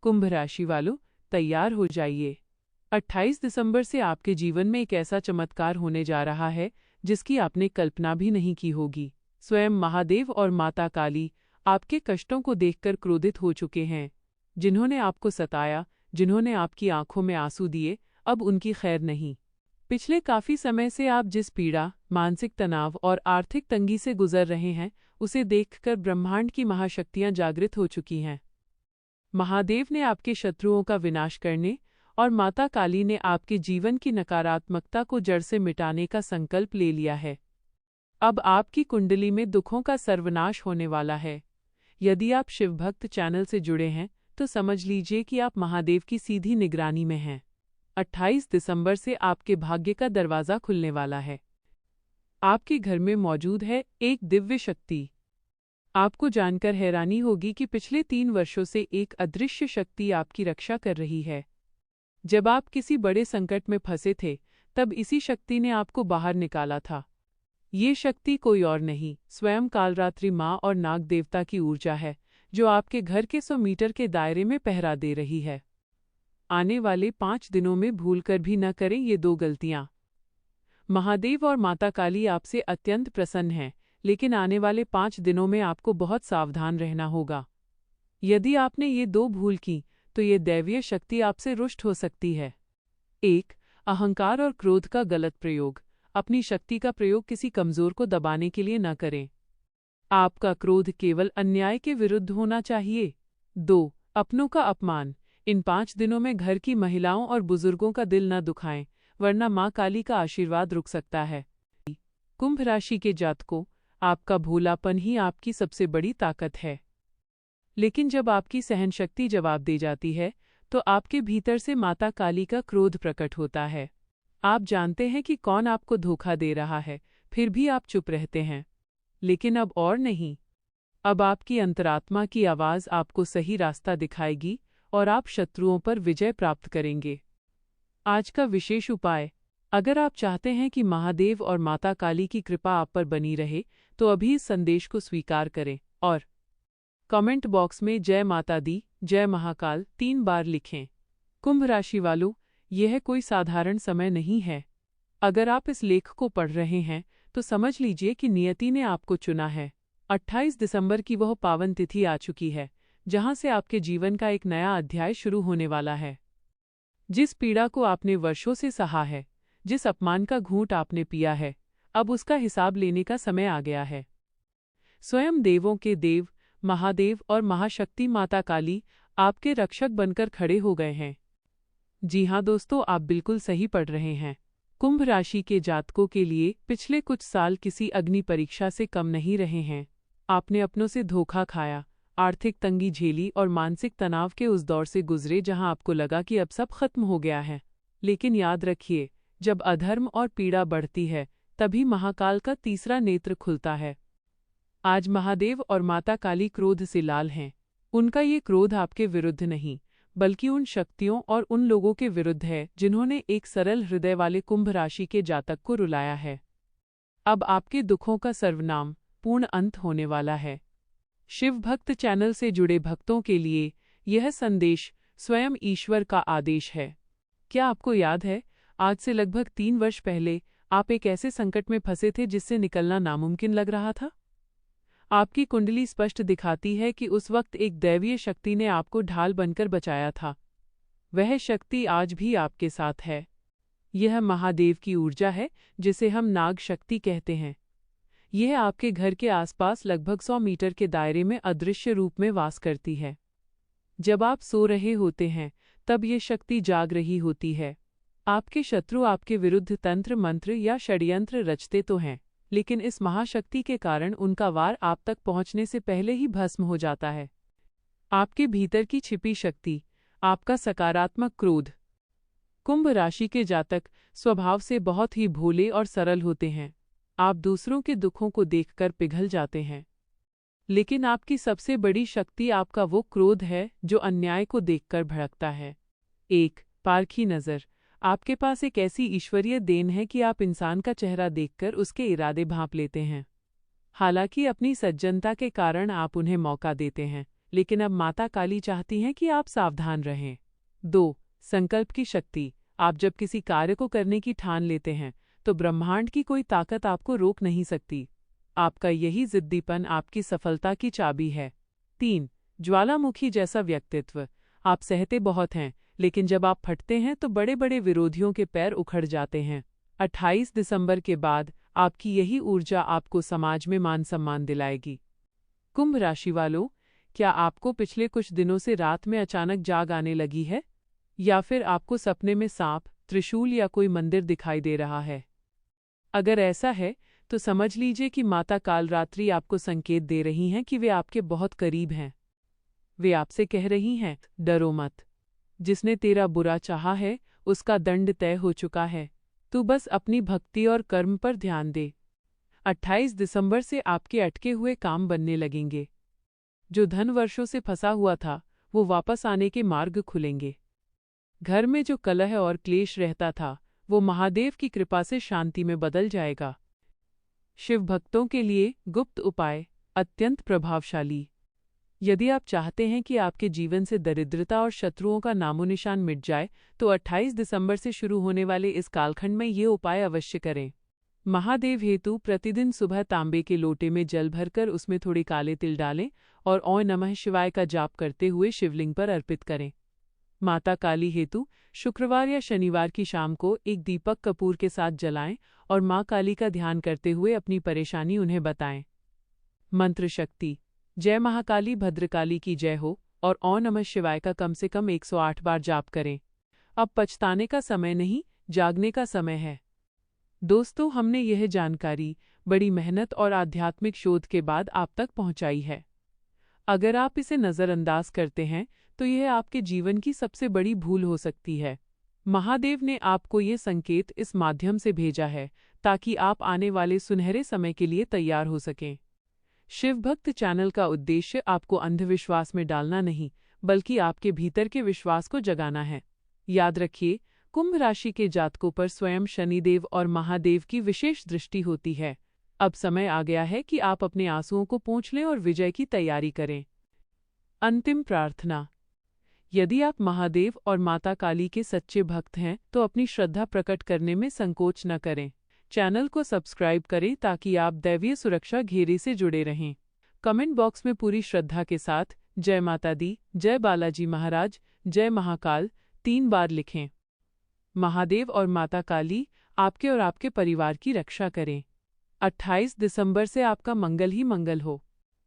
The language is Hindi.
कुंभ राशि वालों, तैयार हो जाइए। 28 दिसंबर से आपके जीवन में एक ऐसा चमत्कार होने जा रहा है जिसकी आपने कल्पना भी नहीं की होगी। स्वयं महादेव और माता काली आपके कष्टों को देखकर क्रोधित हो चुके हैं। जिन्होंने आपको सताया, जिन्होंने आपकी आंखों में आंसू दिए, अब उनकी खैर नहीं। पिछले काफी समय से आप जिस पीड़ा, मानसिक तनाव और आर्थिक तंगी से गुजर रहे हैं, उसे देखकर ब्रह्मांड की महाशक्तियां जागृत हो चुकी हैं। महादेव ने आपके शत्रुओं का विनाश करने और माता काली ने आपके जीवन की नकारात्मकता को जड़ से मिटाने का संकल्प ले लिया है। अब आपकी कुंडली में दुखों का सर्वनाश होने वाला है। यदि आप शिवभक्त चैनल से जुड़े हैं तो समझ लीजिए कि आप महादेव की सीधी निगरानी में हैं। 28 दिसंबर से आपके भाग्य का दरवाजा खुलने वाला है। आपके घर में मौजूद है एक दिव्य शक्ति। आपको जानकर हैरानी होगी कि पिछले 3 वर्षों से एक अदृश्य शक्ति आपकी रक्षा कर रही है। जब आप किसी बड़े संकट में फंसे थे, तब इसी शक्ति ने आपको बाहर निकाला था। ये शक्ति कोई और नहीं, स्वयं कालरात्रि माँ और नाग देवता की ऊर्जा है, जो आपके घर के 100 मीटर के दायरे में पहरा दे रही है। आने वाले 5 दिनों में भूलकर भी न करें ये 2 गलतियां। महादेव और माता काली आपसे अत्यंत प्रसन्न हैं, लेकिन आने वाले 5 दिनों में आपको बहुत सावधान रहना होगा। यदि आपने ये 2 भूल की, तो ये दैवीय शक्ति आपसे रुष्ट हो सकती है। 1. अहंकार और क्रोध का गलत प्रयोग। अपनी शक्ति का प्रयोग किसी कमजोर को दबाने के लिए न करें। आपका क्रोध केवल अन्याय के विरुद्ध होना चाहिए। 2. अपनों का अपमान। इन 5 दिनों में घर की महिलाओं और बुजुर्गों का दिल न दुखाएं, वरना माँ काली का आशीर्वाद रुक सकता है। कुंभ राशि के जातकों, आपका भोलापन ही आपकी सबसे बड़ी ताकत है। लेकिन जब आपकी सहनशक्ति जवाब दे जाती है, तो आपके भीतर से माता काली का क्रोध प्रकट होता है। आप जानते हैं कि कौन आपको धोखा दे रहा है, फिर भी आप चुप रहते हैं। लेकिन अब और नहीं। अब आपकी अंतरात्मा की आवाज़ आपको सही रास्ता दिखाएगी और आप शत्रुओं पर विजय प्राप्त करेंगे। आज का विशेष उपाय। अगर आप चाहते हैं कि महादेव और माता काली की कृपा आप पर बनी रहे, तो अभी इस संदेश को स्वीकार करें और कमेंट बॉक्स में जय माता दी, जय महाकाल 3 बार लिखें। कुंभ राशि वालों, यह कोई साधारण समय नहीं है। अगर आप इस लेख को पढ़ रहे हैं, तो समझ लीजिए कि नियति ने आपको चुना है। 28 दिसंबर की वह पावन तिथि आ चुकी है, जहां से आपके जीवन का एक नया अध्याय शुरू होने वाला है। जिस पीड़ा को आपने वर्षों से सहा है, जिस अपमान का घूंट आपने पिया है, अब उसका हिसाब लेने का समय आ गया है। स्वयं देवों के देव महादेव और महाशक्ति माता काली आपके रक्षक बनकर खड़े हो गए हैं। जी हाँ दोस्तों, आप बिल्कुल सही पढ़ रहे हैं। कुंभ राशि के जातकों के लिए पिछले कुछ साल किसी अग्नि परीक्षा से कम नहीं रहे हैं। आपने अपनों से धोखा खाया, आर्थिक तंगी झेली और मानसिक तनाव के उस दौर से गुजरे जहां आपको लगा कि अब सब खत्म हो गया है। लेकिन याद रखिए, जब अधर्म और पीड़ा बढ़ती है, तभी महाकाल का तीसरा नेत्र खुलता है। आज महादेव और माता काली क्रोध से लाल हैं। उनका ये क्रोध आपके विरुद्ध नहीं, बल्कि उन शक्तियों और उन लोगों के विरुद्ध है जिन्होंने एक सरल हृदय वाले कुंभ राशि के जातक को रुलाया है। अब आपके दुखों का सर्वनाम पूर्ण अंत होने वाला है। शिव भक्त चैनल से जुड़े भक्तों के लिए यह संदेश स्वयं ईश्वर का आदेश है। क्या आपको याद है, आज से लगभग 3 वर्ष पहले आप एक ऐसे संकट में फंसे थे जिससे निकलना नामुमकिन लग रहा था? आपकी कुंडली स्पष्ट दिखाती है कि उस वक्त एक दैवीय शक्ति ने आपको ढाल बनकर बचाया था। वह शक्ति आज भी आपके साथ है। यह महादेव की ऊर्जा है, जिसे हम नाग शक्ति कहते हैं। यह आपके घर के आसपास लगभग 100 मीटर के दायरे में अदृश्य रूप में वास करती है। जब आप सो रहे होते हैं, तब ये शक्ति जाग रही होती है। आपके शत्रु आपके विरुद्ध तंत्र मंत्र या षड्यंत्र रचते तो हैं, लेकिन इस महाशक्ति के कारण उनका वार आप तक पहुंचने से पहले ही भस्म हो जाता है। आपके भीतर की छिपी शक्ति, आपका सकारात्मक क्रोध। कुंभ राशि के जातक स्वभाव से बहुत ही भोले और सरल होते हैं। आप दूसरों के दुखों को देखकर पिघल जाते हैं, लेकिन आपकी सबसे बड़ी शक्ति आपका वो क्रोध है जो अन्याय को देखकर भड़कता है। 1. पारखी नज़र। आपके पास एक ऐसी ईश्वरीय देन है कि आप इंसान का चेहरा देखकर उसके इरादे भांप लेते हैं। हालांकि अपनी सज्जनता के कारण आप उन्हें मौका देते हैं, लेकिन अब माता काली चाहती हैं कि आप सावधान रहें। 2. संकल्प की शक्ति। आप जब किसी कार्य को करने की ठान लेते हैं तो ब्रह्मांड की कोई ताकत आपको रोक नहीं सकती। आपका यही जिद्दीपन आपकी सफलता की चाबी है। 3. ज्वालामुखी जैसा व्यक्तित्व। आप सहते बहुत हैं, लेकिन जब आप फटते हैं तो बड़े बड़े विरोधियों के पैर उखड़ जाते हैं। 28 दिसंबर के बाद आपकी यही ऊर्जा आपको समाज में मान सम्मान दिलाएगी। कुंभ राशि वालों, क्या आपको पिछले कुछ दिनों से रात में अचानक जाग आने लगी है? या फिर आपको सपने में सांप, त्रिशूल या कोई मंदिर दिखाई दे रहा है? अगर ऐसा है तो समझ लीजिए कि माता कालरात्रि आपको संकेत दे रही हैं कि वे आपके बहुत करीब हैं। वे आपसे कह रही हैं, डरो मत। जिसने तेरा बुरा चाहा है उसका दंड तय हो चुका है। तू बस अपनी भक्ति और कर्म पर ध्यान दे। 28 दिसंबर से आपके अटके हुए काम बनने लगेंगे। जो धन वर्षों से फंसा हुआ था वो वापस आने के मार्ग खुलेंगे। घर में जो कलह और क्लेश रहता था वो महादेव की कृपा से शांति में बदल जाएगा। शिव भक्तों के लिए गुप्त उपाय अत्यंत प्रभावशाली। यदि आप चाहते हैं कि आपके जीवन से दरिद्रता और शत्रुओं का नामोनिशान मिट जाए तो 28 दिसंबर से शुरू होने वाले इस कालखंड में ये उपाय अवश्य करें। महादेव हेतु प्रतिदिन सुबह तांबे के लोटे में जल भरकर उसमें थोड़े काले तिल डालें और ओम नमः शिवाय का जाप करते हुए शिवलिंग पर अर्पित करें। माता काली हेतु शुक्रवार या शनिवार की शाम को एक दीपक कपूर के साथ जलाएं और माँ काली का ध्यान करते हुए अपनी परेशानी उन्हें बताएं। मंत्र शक्ति। जय महाकाली भद्रकाली की जय हो और ओम नमः शिवाय का कम से कम 108 बार जाप करें। अब पछताने का समय नहीं, जागने का समय है। दोस्तों, हमने यह जानकारी बड़ी मेहनत और आध्यात्मिक शोध के बाद आप तक पहुंचाई है। अगर आप इसे नज़रअंदाज करते हैं तो यह आपके जीवन की सबसे बड़ी भूल हो सकती है। महादेव ने आपको ये संकेत इस माध्यम से भेजा है ताकि आप आने वाले सुनहरे समय के लिए तैयार हो सकें। शिव भक्त चैनल का उद्देश्य आपको अंधविश्वास में डालना नहीं, बल्कि आपके भीतर के विश्वास को जगाना है। याद रखिए, कुंभ राशि के जातकों पर स्वयं शनिदेव और महादेव की विशेष दृष्टि होती है। अब समय आ गया है कि आप अपने आंसुओं को पोंछ लें और विजय की तैयारी करें। अंतिम प्रार्थना। यदि आप महादेव और माता काली के सच्चे भक्त हैं तो अपनी श्रद्धा प्रकट करने में संकोच न करें। चैनल को सब्सक्राइब करें ताकि आप दैवीय सुरक्षा घेरे से जुड़े रहें। कमेंट बॉक्स में पूरी श्रद्धा के साथ जय माता दी, जय बालाजी महाराज, जय महाकाल 3 बार लिखें। महादेव और माता काली आपके और आपके परिवार की रक्षा करें। 28 दिसंबर से आपका मंगल ही मंगल हो।